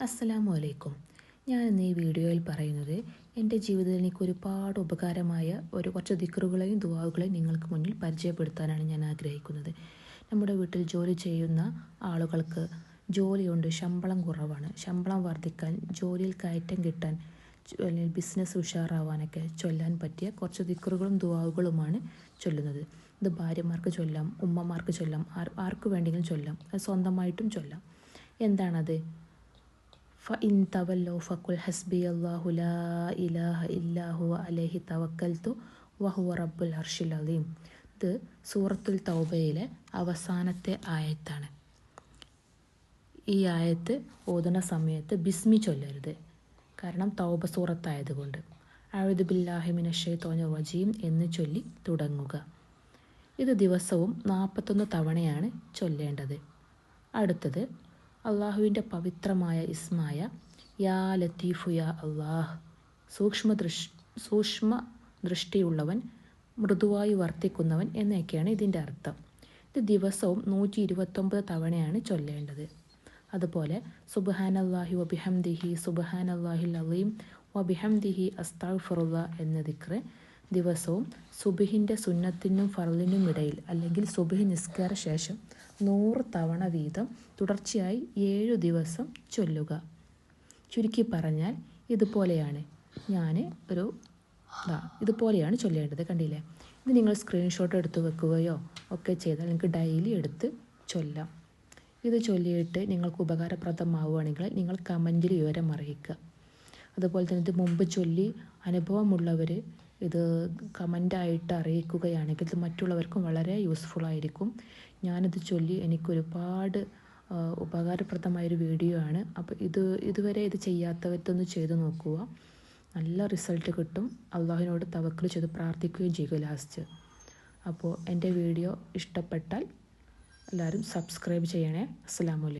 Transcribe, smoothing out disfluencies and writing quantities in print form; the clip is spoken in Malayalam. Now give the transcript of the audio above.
അസ്സലാമു അലൈക്കും. ഞാൻ ഇന്ന് ഈ വീഡിയോയിൽ പറയുന്നത് എൻ്റെ ജീവിതത്തിൽ എനിക്ക് ഒരുപാട് ഉപകാരമായ കുറച്ച് ദിക്റുകളെയും ദുആകളെയും നിങ്ങൾക്ക് മുന്നിൽ പരിചയപ്പെടുത്താനാണ് ഞാൻ ആഗ്രഹിക്കുന്നത്. നമ്മുടെ വീട്ടിൽ ജോലി ചെയ്യുന്ന ആളുകൾക്ക് ജോലിയുണ്ട്, ശമ്പളം കുറവാണ്, ശമ്പളം വർദ്ധിക്കാൻ, ജോലിയിൽ കയറ്റം കിട്ടാൻ, അല്ലെങ്കിൽ ബിസിനസ് ഉഷാറാവാനൊക്കെ ചൊല്ലാൻ പറ്റിയ കുറച്ച് ദിക്റുകളും ദുആകളുമാണ് ചൊല്ലുന്നത്. ഇത് ഭാര്യമാർക്ക് ചൊല്ലാം, ഉമ്മമാർക്ക് ചൊല്ലാം, ആർക്ക് വേണമെങ്കിലും ചൊല്ലാം, അത് സ്വന്തമായിട്ടും ചൊല്ലാം. എന്താണത്? ഫഇൻ തവല്ലൗ ഫഖുൽ ഹസ്ബിയല്ലാഹു ലാ ഇലാഹ ഇല്ലാ ഹുവ അലൈഹി തവക്കൽതു വഹുവ റബ്ബുൽ അർശിൽ അലീം. ഇത് സൂറത്തുൽ തൗബയിലെ അവസാനത്തെ ആയത്താണ്. ഈ ആയത്ത് ഓതുന്ന സമയത്ത് ബിസ്മി ചൊല്ലരുത്, കാരണം തൗബ സൂറത്തായതുകൊണ്ട്. അഊദു ബില്ലാഹി മിനശ് ശൈത്വാനിർ റജീം എന്ന് ചൊല്ലി തുടങ്ങുക. ഇത് ദിവസവും 41 തവണയാണ് ചൊല്ലേണ്ടത്. അടുത്തത് അള്ളാഹുവിൻ്റെ പവിത്രമായ ഇസ്മായ യാ ലത്തീഫു യാ അള്ളാഹ്, സൂക്ഷ്മ ദൃഷ്ടിയുള്ളവൻ, മൃദുവായി വർത്തിക്കുന്നവൻ എന്നൊക്കെയാണ് ഇതിൻ്റെ അർത്ഥം. ഇത് ദിവസവും 129 തവണയാണ് ചൊല്ലേണ്ടത്. അതുപോലെ സുബ്ഹാനല്ലാഹി വബിഹംദിഹി സുബ്ഹാനല്ലാഹിൽ അലീം വബിഹംദിഹി അസ്തഗ്ഫിറുല്ലാ എന്ന ദിക്റ് ദിവസവും സുബ്ഹിൻ്റെ സുന്നത്തിനും ഫർളിനും ഇടയിൽ, അല്ലെങ്കിൽ സുബ്ഹി നിസ്കാര ശേഷം 100 തവണ വീതം തുടർച്ചയായി 7 ദിവസം ചൊല്ലുക. ചുരുക്കി പറഞ്ഞാൽ ഇതുപോലെയാണ് ഇതുപോലെയാണ് ചൊല്ലേണ്ടത്. കണ്ടില്ലേ? ഇത് നിങ്ങൾ സ്ക്രീൻഷോട്ട് എടുത്ത് വെക്കുകയോ ഒക്കെ ചെയ്താൽ നിങ്ങൾക്ക് ഡെയിലി എടുത്ത് ചൊല്ലാം. ഇത് ചൊല്ലിയിട്ട് നിങ്ങൾക്ക് ഉപകാരപ്രദമാവുകയാണെങ്കിൽ നിങ്ങൾ കമൻറ്റിൽ വിവരം അറിയിക്കുക. അതുപോലെ തന്നെ ഇത് മുമ്പ് ചൊല്ലി അനുഭവമുള്ളവർ ഇത് കമൻ്റായിട്ട് അറിയിക്കുകയാണെങ്കിൽ ഇത് മറ്റുള്ളവർക്കും വളരെ യൂസ്ഫുള്ളായിരിക്കും. ഞാനിത് ചൊല്ലി എനിക്കൊരുപാട് ഉപകാരപ്രദമായൊരു വീഡിയോ ആണ്. അപ്പോൾ ഇതുവരെ ഇത് ചെയ്യാത്തവരൊന്ന് ചെയ്ത് നോക്കുക, നല്ല റിസൾട്ട് കിട്ടും. അള്ളാഹുവിനോട് തവക്കുൽ ചെയ്ത് പ്രാർത്ഥിക്കുകയും ചെയ്യുക ലാസ്റ്റ്. അപ്പോൾ എൻ്റെ വീഡിയോ ഇഷ്ടപ്പെട്ടാൽ എല്ലാവരും സബ്സ്ക്രൈബ് ചെയ്യണേ. അസ്സലാമു അലൈക്കും.